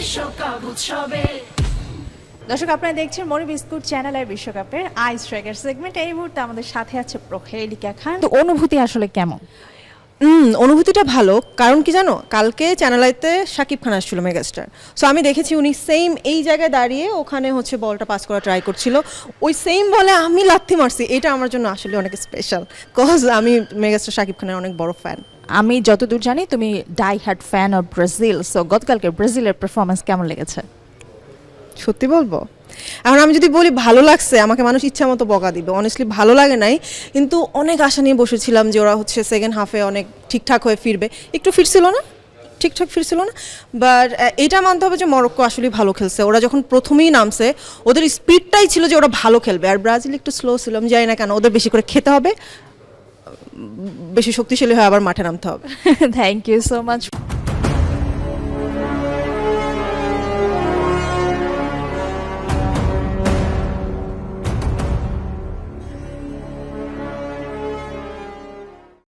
বিশ্বকাপ উৎসবে। দর্শক, আপনারা দেখছেন মনি বিস্কুট চ্যানেলের বিশ্বকাপের আইস ট্র্যাকার সেগমেন্ট। এই মুহূর্তে আমাদের সাথে আছে প্রহেলিকা খান। তো অনুভূতি আসলে কেমন? অনুভূতিটা ভালো, কারণ কি জানো, কালকে চ্যানেল আইতে শাকিব খান আসছিল মেগাস্টার। সো আমি দেখেছি উনি সেম এই জায়গায় দাঁড়িয়ে ওখানে হচ্ছে বলটা পাস করা ট্রাই করছিল, ওই সেম বলে আমি লাথি মারছি। এটা আমার জন্য আসলে অনেক স্পেশাল, কজ আমি মেগাস্টার শাকিব খানের অনেক বড় ফ্যান। আমি যতদূর জানি তুমি die hard fan of Brazil. So গতকালকে ব্রাজিলের পারফরমেন্স কেমন লেগেছে? সত্যি বলবো, এখন আমি যদি বলি ভালো লাগছে, আমাকে মানুষ ইচ্ছা মতো বকা দিবে। অনেস্টলি ভালো লাগে নাই, কিন্তু অনেক আশা নিয়ে বসেছিলাম যে ওরা হচ্ছে সেকেন্ড হাফে অনেক ঠিকঠাক হয়ে ফিরবে। একটু ফিরছিল না, ঠিকঠাক ফিরছিল না। বাট এটা মানতে হবে যে মরক্কো আসলে ভালো খেলছে। ওরা যখন প্রথমেই নামছে ওদের স্পিডটাই ছিল যে ওরা ভালো খেলবে, আর ব্রাজিল একটু স্লো ছিল। আমি জানি না কেন, ওদের বেশি করে খেতে হবে, বেশি শক্তিশালী হয়ে আবার মাঠে নামতে হবে। Thank you so much.